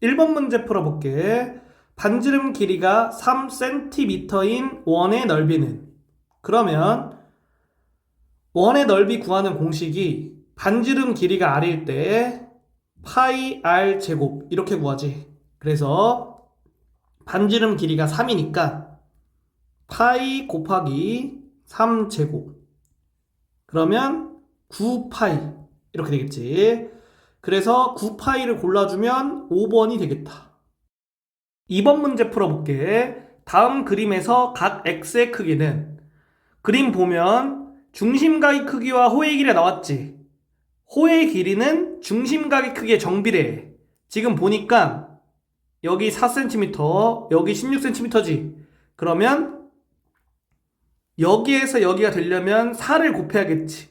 1번 문제 풀어볼게. 반지름 길이가 3cm인 원의 넓이는? 그러면 원의 넓이 구하는 공식이 반지름 길이가 r일 때 파이 r 제곱 이렇게 구하지. 그래서 반지름 길이가 3이니까 파이 곱하기 3제곱 그러면 9파이 이렇게 되겠지. 그래서 9파이를 골라주면 5번이 되겠다. 2번 문제 풀어볼게. 다음 그림에서 각 x의 크기는? 그림 보면 중심각의 크기와 호의 길이가 나왔지. 호의 길이는 중심각의 크기에 정비례해. 지금 보니까 여기 4cm, 여기 16cm지. 그러면 여기에서 여기가 되려면 4를 곱해야겠지.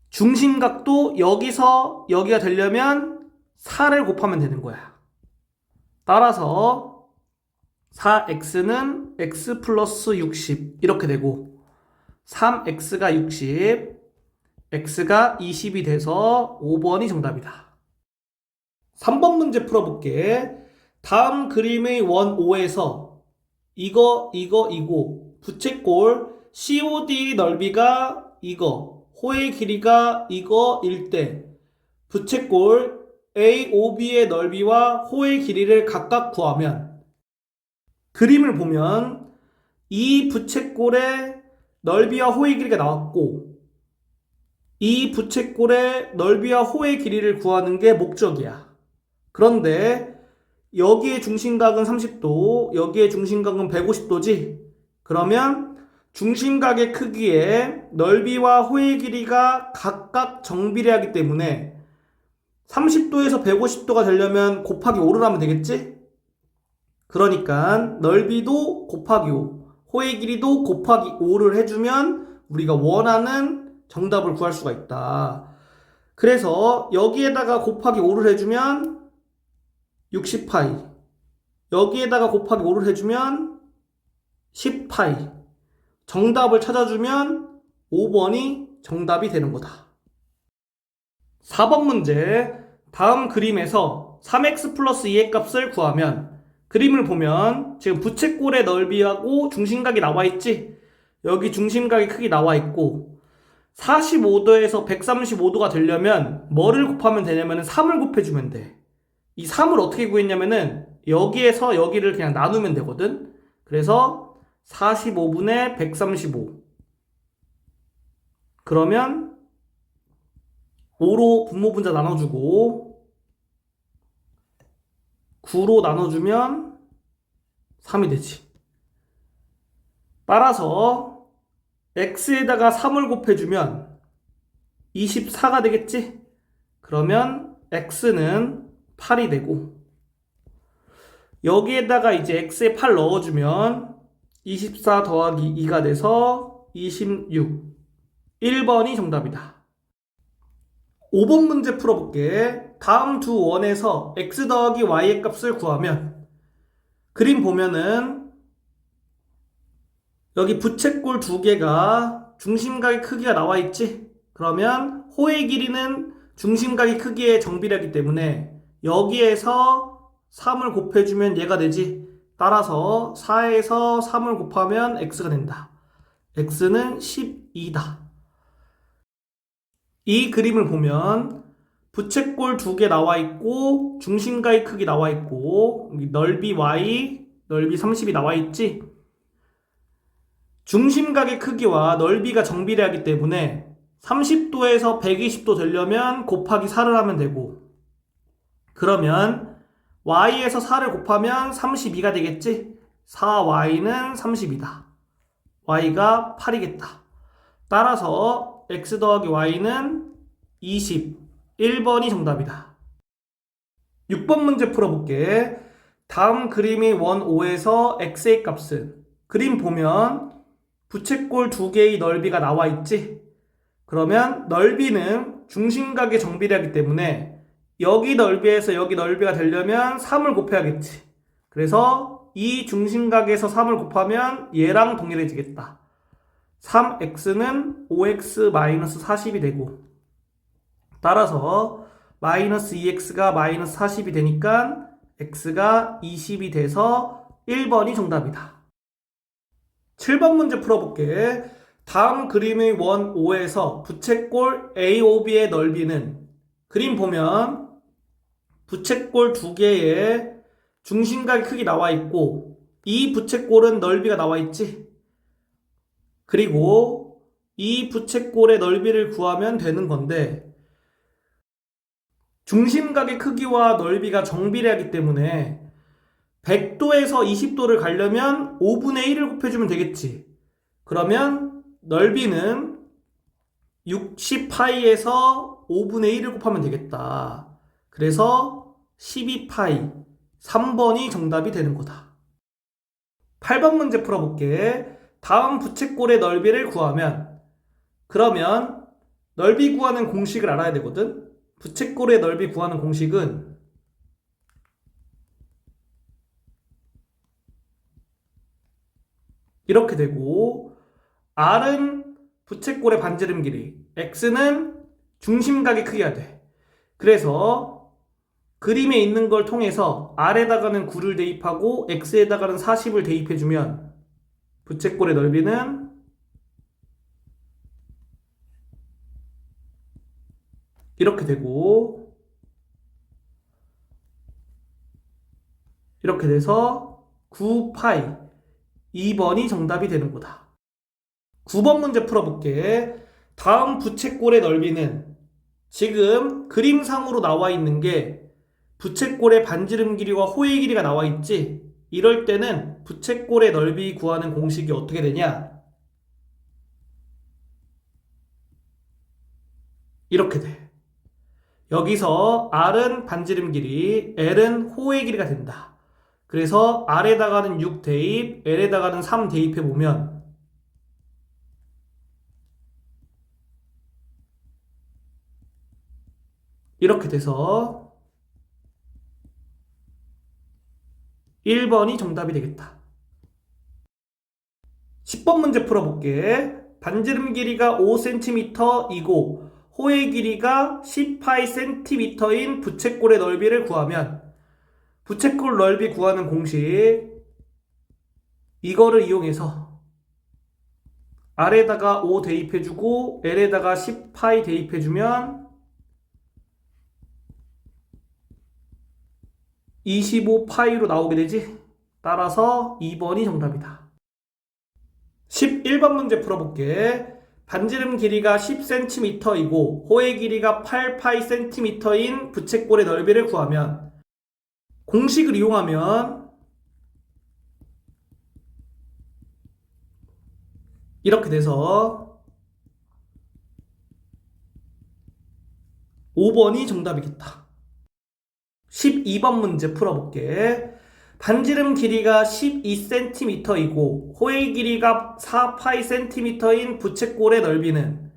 중심각도 여기서 여기가 되려면 4를 곱하면 되는 거야. 따라서 4x는 x 플러스 60 이렇게 되고 3x가 60, x가 20이 돼서 5번이 정답이다. 3번 문제 풀어볼게. 다음 그림의 원 O에서 이거 부채꼴 COD 넓이가 이거, 호의 길이가 이거일 때 부채꼴 AOB의 넓이와 호의 길이를 각각 구하면, 그림을 보면 이 부채꼴의 넓이와 호의 길이가 나왔고 이 부채꼴의 넓이와 호의 길이를 구하는 게 목적이야. 그런데 여기의 중심각은 30도, 여기의 중심각은 150도지? 그러면 중심각의 크기에 넓이와 호의 길이가 각각 정비례하기 때문에 30도에서 150도가 되려면 곱하기 5를 하면 되겠지? 그러니까 넓이도 곱하기 5, 호의 길이도 곱하기 5를 해주면 우리가 원하는 정답을 구할 수가 있다. 그래서 여기에다가 곱하기 5를 해주면 60파이, 여기에다가 곱하기 5를 해주면 10파이, 정답을 찾아주면 5번이 정답이 되는 거다. 4번 문제. 다음 그림에서 3x 플러스 2의 값을 구하면, 그림을 보면 지금 부채꼴의 넓이하고 중심각이 나와 있지? 여기 중심각의 크기 나와 있고 45도에서 135도가 되려면 뭐를 곱하면 되냐면 3을 곱해주면 돼. 이 3을 어떻게 구했냐면은 여기에서 여기를 그냥 나누면 되거든. 그래서 45분의 135 그러면 5로 분모분자 나눠주고 9로 나눠주면 3이 되지. 따라서 x에다가 3을 곱해주면 24가 되겠지? 그러면 x는 8이 되고 여기에다가 이제 x에 8 넣어주면 24 더하기 2가 돼서 26. 1번이 정답이다. 5번 문제 풀어볼게. 다음 두 원에서 x 더하기 y의 값을 구하면, 그림 보면은 여기 부채꼴 두 개가 중심각의 크기가 나와 있지? 그러면 호의 길이는 중심각의 크기에 정비례하기 때문에 여기에서 3을 곱해주면 얘가 되지. 따라서 4에서 3을 곱하면 x가 된다. x는 12다. 이 그림을 보면 부채꼴 두 개 나와 있고 중심각의 크기 나와 있고 넓이 y, 넓이 30이 나와 있지? 중심각의 크기와 넓이가 정비례하기 때문에 30도에서 120도 되려면 곱하기 4를 하면 되고, 그러면 y에서 4를 곱하면 32가 되겠지? 4y는 30이다. y가 8이겠다. 따라서 x 더하기 y는 20. 1번이 정답이다. 6번 문제 풀어볼게. 다음 그림이 원 O에서 x의 값은, 그림 보면 부채꼴 두 개의 넓이가 나와 있지? 그러면 넓이는 중심각에 정비례하기 때문에 여기 넓이에서 여기 넓이가 되려면 3을 곱해야겠지. 그래서 이 중심각에서 3을 곱하면 얘랑 동일해지겠다. 3x는 5x-40이 되고, 따라서 마이너스 2x가 마이너스 40이 되니까 x가 20이 돼서 1번이 정답이다. 7번 문제 풀어볼게. 다음 그림의 원 O에서 부채꼴 AOB의 넓이는, 그림 보면 부채꼴 두 개에 중심각의 크기 나와 있고 이 부채꼴은 넓이가 나와 있지. 그리고 이 부채꼴의 넓이를 구하면 되는 건데 중심각의 크기와 넓이가 정비례하기 때문에 100도에서 20도를 가려면 5분의 1을 곱해주면 되겠지. 그러면 넓이는 60파이에서 5분의 1을 곱하면 되겠다. 그래서 12파이, 3번이 정답이 되는 거다. 8번 문제 풀어볼게. 다음 부채꼴의 넓이를 구하면, 그러면 넓이 구하는 공식을 알아야 되거든. 부채꼴의 넓이 구하는 공식은 이렇게 되고, R은 부채꼴의 반지름 길이, X는 중심각의 크기가 돼. 그래서 그림에 있는 걸 통해서 R에다가는 9를 대입하고 X에다가는 40을 대입해주면 부채꼴의 넓이는 이렇게 되고, 이렇게 돼서 9파이, 2번이 정답이 되는 거다. 9번 문제 풀어볼게. 다음 부채꼴의 넓이는, 지금 그림상으로 나와 있는 게 부채꼴의 반지름 길이와 호의 길이가 나와 있지. 이럴 때는 부채꼴의 넓이 구하는 공식이 어떻게 되냐? 이렇게 돼. 여기서 R은 반지름 길이, L은 호의 길이가 된다. 그래서 R에다가는 6 대입, L에다가는 3 대입해보면 이렇게 돼서 1번이 정답이 되겠다. 10번 문제 풀어볼게. 반지름 길이가 5cm이고 호의 길이가 18cm인 부채꼴의 넓이를 구하면, 부채꼴 넓이 구하는 공식, 이거를 이용해서 R에다가 5 대입해주고 L에다가 10파이 대입해주면 25파이로 나오게 되지. 따라서 2번이 정답이다. 11번 문제 풀어볼게. 반지름 길이가 10cm이고 호의 길이가 8파이cm인 부채꼴의 넓이를 구하면, 공식을 이용하면 이렇게 돼서 5번이 정답이겠다. 12번 문제 풀어볼게. 반지름 길이가 12cm이고 호의 길이가 4파이cm인 부채꼴의 넓이는,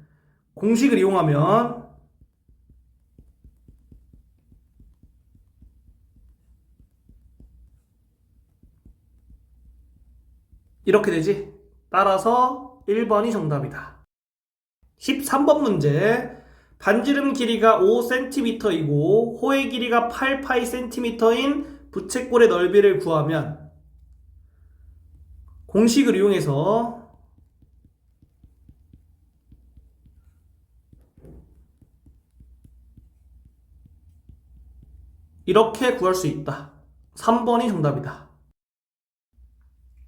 공식을 이용하면 이렇게 되지. 따라서 1번이 정답이다. 13번 문제. 반지름 길이가 5cm이고 호의 길이가 8파이cm인 부채꼴의 넓이를 구하면, 공식을 이용해서 이렇게 구할 수 있다. 3번이 정답이다.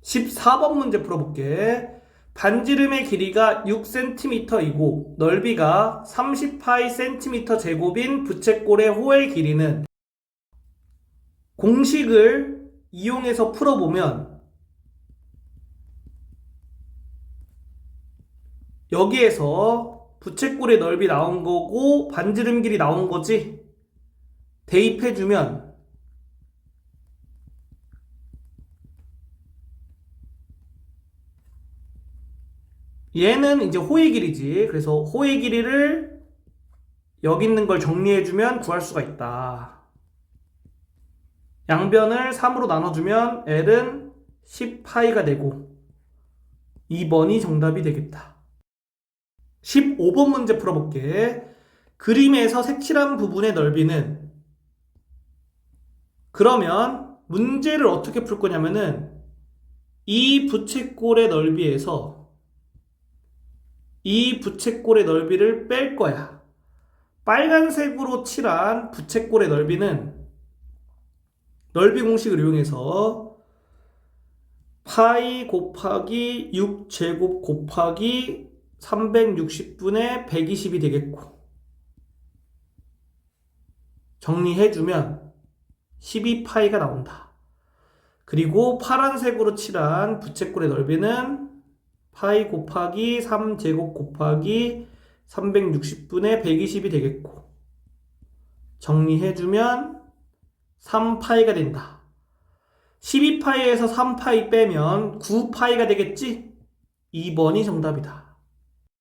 14번 문제 풀어볼게. 반지름의 길이가 6cm이고 넓이가 30파이cm 제곱인 부채꼴의 호의 길이는, 공식을 이용해서 풀어보면 여기에서 부채꼴의 넓이 나온 거고 반지름 길이 나온 거지. 대입해주면 얘는 이제 호의 길이지. 그래서 호의 길이를 여기 있는 걸 정리해주면 구할 수가 있다. 양변을 3으로 나눠주면 L은 10파이가 되고 2번이 정답이 되겠다. 15번 문제 풀어볼게. 그림에서 색칠한 부분의 넓이는, 그러면 문제를 어떻게 풀 거냐면은 이 부채꼴의 넓이에서 이 부채꼴의 넓이를 뺄 거야. 빨간색으로 칠한 부채꼴의 넓이는 넓이 공식을 이용해서 파이 곱하기 6제곱 곱하기 360분의 120이 되겠고, 정리해주면 12파이가 나온다. 그리고 파란색으로 칠한 부채꼴의 넓이는 파이 곱하기 3제곱 곱하기 360분의 120이 되겠고, 정리해주면 3파이가 된다. 12파이에서 3파이 빼면 9파이가 되겠지? 2번이 정답이다.